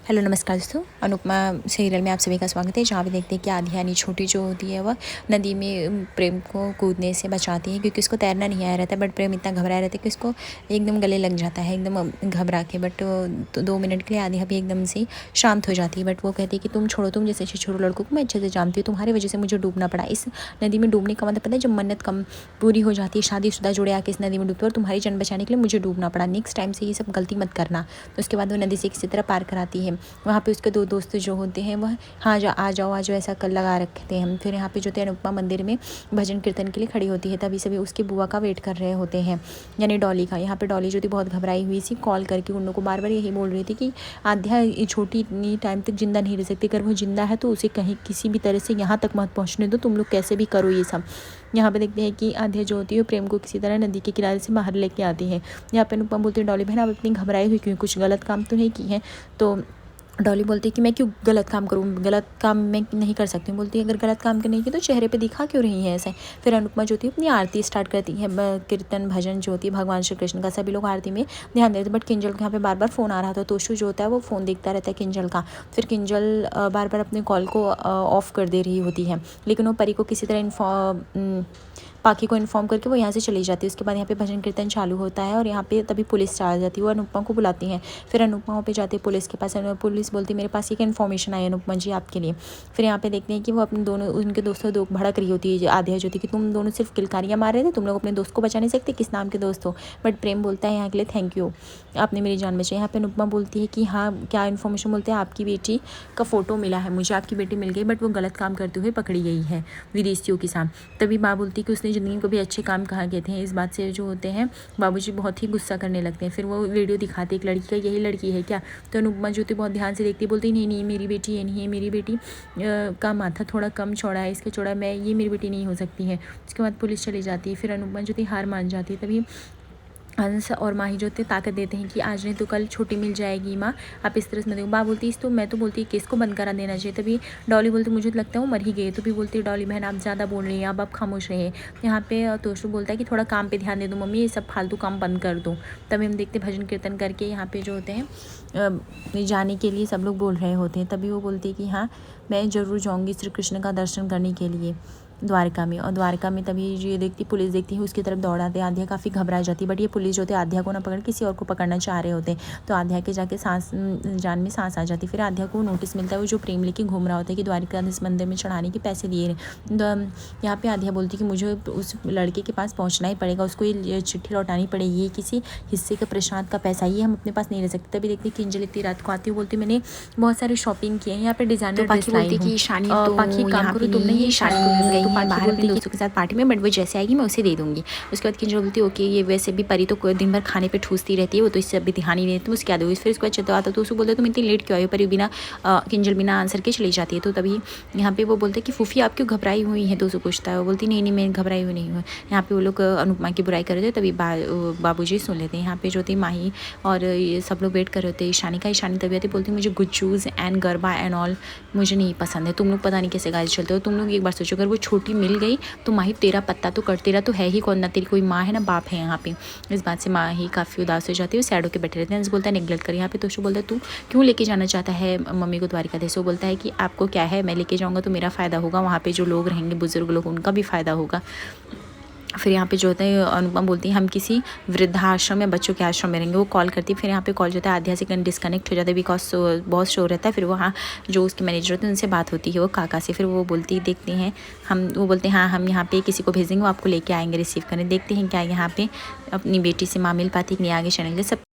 Hello नमस्कार दोस्तों, Anupama serial में आप सभी का स्वागत है। जहाँ पे देखते हैं कि आध्या यानी छोटी जो होती है वह नदी में प्रेम को कूदने से बचाती है, क्योंकि उसको तैरना नहीं आया रहता है। बट प्रेम इतना घबराया रहता है कि उसको एकदम गले लग जाता है, एकदम घबरा के। बट तो 2 मिनट के लिए आध्या भी एकदम से शांत हो जाती है। बट वो कहती है कि तुम छोड़ो, तुम जैसे अच्छे छोड़ो लड़कों को मैं अच्छे से जानती हूँ, तुम्हारी वजह से मुझे डूबना पड़ा। इस नदी में डूबने का मतलब पता है, जब मन्नत कम पूरी हो जाती है, शादीशुदा जोड़े आके इस नदी में डूबते और तुम्हारी जान बचाने के लिए मुझे डूबना पड़ा। नेक्स्ट टाइम से ये सब गलती मत करना। तो उसके बाद वो नदी से किसी तरह पार कराती है। वहाँ पे उसके 2 दोस्त जो होते हैं वह हाँ आ जाओ ऐसा कल लगा रखते हैं। फिर यहाँ पे जो थे अनुपमा मंदिर में भजन कीर्तन के लिए खड़ी होती है, तभी सभी उसकी बुआ का वेट कर रहे होते हैं, यानी डॉली का। यहाँ पे डॉली जो थी बहुत घबराई हुई सी, कॉल करके उन लोगों को बार बार यही बोल रही थी कि आध्या छोटी इतनी टाइम तक जिंदा नहीं रह सकती। अगर वो जिंदा है तो उसे कहीं किसी भी तरह से यहाँ तक मत पहुँचने दो, तुम लोग कैसे भी करो ये सब। यहाँ पे देखते हैं कि आध्या जो होती है प्रेम को किसी तरह नदी के किनारे से बाहर लेके आती है। यहाँ पे अनुपमा बोलती है, डॉली बहन आप इतनी घबराई हुई क्यों, कुछ गलत काम तो नहीं की है? तो डॉली बोलती है कि मैं क्यों गलत काम करूँ, गलत काम मैं नहीं कर सकती हूँ। बोलती है अगर गलत काम करने की तो चेहरे पे दिखा क्यों रही है ऐसे। फिर अनुपमा जो थी अपनी आरती स्टार्ट करती है, कीर्तन भजन जो होती है भगवान श्री कृष्ण का, सभी लोग आरती में ध्यान देते। बट किंजल के यहाँ पे बार बार फ़ोन आ रहा था। तोशु जो होता है वो फ़ोन देखता रहता है किंजल का। फिर किंजल बार बार अपने कॉल को ऑफ कर दे रही होती है, लेकिन वो परी को किसी तरह पाखी को इन्फॉर्म करके वो यहाँ से चली जाती है। उसके बाद यहाँ पे भजन कीर्तन चालू होता है और यहाँ पे तभी पुलिस आ जाती है। वो अनुपमा को बुलाती हैं। फिर अनुपमा वहाँ पे जाती है पुलिस के पास। पुलिस बोलती है मेरे पास एक इन्फॉर्मेशन आई अनुपमा जी आपके लिए। फिर यहाँ पे देखते हैं कि वो अपने दोनों उनके दोस्तों दो भड़क रही होती है। आध्या जो थी कि तुम दोनों सिर्फ किलकारियाँ मार रहे थे, तुम लोग अपने दोस्त को बचा नहीं सकते, किस नाम के दोस्त हो। बट प्रेम बोलता है यहाँ के लिए थैंक यू, आपने मेरी जान बचाई। यहाँ पे अनुपमा बोलती है कि हाँ क्या इन्फॉर्मेशन। बोलते हैं आपकी बेटी का फ़ोटो मिला है मुझे, आपकी बेटी मिल गई, बट वो गलत काम करते हुए पकड़ी गई है विदेशियों के साथ। तभी माँ बोलती है कि उसने ज़िंदगी को भी अच्छे काम कहा गए थे। इस बात से जो होते हैं बाबूजी बहुत ही गुस्सा करने लगते हैं। फिर वो वीडियो दिखाते एक लड़की का, यही लड़की है क्या? तो अनुपमा जो थी बहुत ध्यान से देखती, बोलती नहीं नहीं मेरी बेटी ये नहीं है, मेरी बेटी का माथा थोड़ा कम चौड़ा है, इसके चौड़ा मैं, ये मेरी बेटी नहीं हो सकती है। उसके बाद पुलिस चली जाती है। फिर अनुपमा जो थी हार मान जाती है। तभी अंश और माही जो थे ताकत देते हैं कि आज नहीं तो कल छोटी मिल जाएगी माँ, आप इस तरह से मत देखो। माँ बोलती इस तो मैं तो बोलती केस को बंद करा देना चाहिए। तभी डॉली बोलती मुझे तो लगता है वो मर ही गई। तो भी बोलती है डॉली बहन आप ज़्यादा बोल रही हैं, अब आप खामोश रहे। यहाँ पे तोशु बोलता है कि थोड़ा काम पे ध्यान दे दो मम्मी, ये सब फालतू काम बंद कर दो। तभी हम देखते भजन कीर्तन करके यहाँ पे जो होते हैं जाने के लिए सब लोग बोल रहे होते हैं। तभी वो बोलती है कि हाँ मैं ज़रूर जाऊँगी श्री कृष्ण का दर्शन करने के लिए द्वारका में। और द्वारका में तभी ये देखती पुलिस देखती है, उसकी तरफ दौड़ाते। आध्या काफ़ी घबरा जाती है, बट ये पुलिस जो होते आध्या को ना पकड़ किसी और को पकड़ना चाह रहे होते। तो आध्या के जाके जान में सांस आ जाती। फिर आध्या को नोटिस मिलता है, वो जो प्रेम लेके घूम रहा होता है कि द्वारकाधीश मंदिर में चढ़ाने के पैसे दिए। यहाँ पे आध्या बोलती कि मुझे उस लड़के के पास पहुँचना ही पड़ेगा, उसको ये चिट्ठी लौटानी पड़ेगी, ये किसी हिस्से का प्रसाद का पैसा, ये हम अपने पास नहीं रह सकते। तभी देखती किंजल इतनी रात को आती है, बोलती मैंने बहुत सारी शॉपिंग की है, यहाँ पे डिजाइनर ड्रेस लाई हूँ। पाखी काम करो तुमने, ये शादी बाहर अपने दोस्तों के साथ पार्टी में, बट वो जैसे आएगी मैं उसे दे दूंगी। उसके बाद किंजल बोलती है ओके, ये वैसे भी परी तो दिन भर खाने पे ठूसती रहती है, वो तो इससे अभी ध्यान ही नहीं देती, उसके बाद फिर उसके बाद चलता आता तो उसको बोलते तुम इतनी लेट क्यों आई हो। परी बिना किंजल बिना आंसर के चली जाती है। तो तभी यहाँ पे वो बोलते हैं कि फूफी आप क्यों घबराई हुई है, तो उसे पूछता है। वो बोलती नहीं मैं घबराई हुई नहीं हूँ। यहाँ पे वो लोग अनुपमा की बुराई कर रहे थे, तभी बाबूजी सुन लेते हैं। यहाँ पे जो थी माही और ये सब लोग वेट कर रहे थे। ईशानी तभी आती, बोलती मुझे गुज्जूज एंड गरबा एंड ऑल मुझे नहीं पसंद है, तुम लोग पता नहीं कैसे गाड़ी चलते हो। तुम लोग एक बार सोचो अगर वो छोटी मिल गई तो माही तेरा पत्ता तो कर, तेरा तो है ही कौन, ना तेरी कोई माँ है ना बाप है यहाँ पे। इस बात से माही काफ़ी उदास हो जाती है, सैड होकर बैठे रहते हैं। बोलता है नेगलेक्ट कर। यहाँ पे तोशु बोलता है तू क्यों लेके जाना चाहता है मम्मी को द्वारिकाधीश। वो बोलता है कि आपको क्या है, मैं लेके जाऊँगा तो मेरा फ़ायदा होगा, वहाँ पे जो लोग रहेंगे बुजुर्ग लोग उनका भी फ़ायदा होगा। फिर यहाँ पे जो होता है अनुपमा बोलती है हम किसी वृद्धाश्रम या बच्चों के आश्रम में रहेंगे। वो कॉल करती है। फिर यहाँ पे कॉल जो होता है आध्या से डिस्कनेक्ट हो जाता है, बिकॉज बहुत शोर रहता है। फिर वहाँ जो उसके मैनेजर होते हैं उनसे बात होती है वो काका से। फिर वो बोलती देखते हैं वो बोलते हैं हाँ हम यहाँ पे किसी को भेजेंगे, वो आपको लेके आएंगे रिसीव करने। देखते हैं क्या यहाँ पे अपनी बेटी से माँ मिल पाती कि नहीं, आगे चैनल सब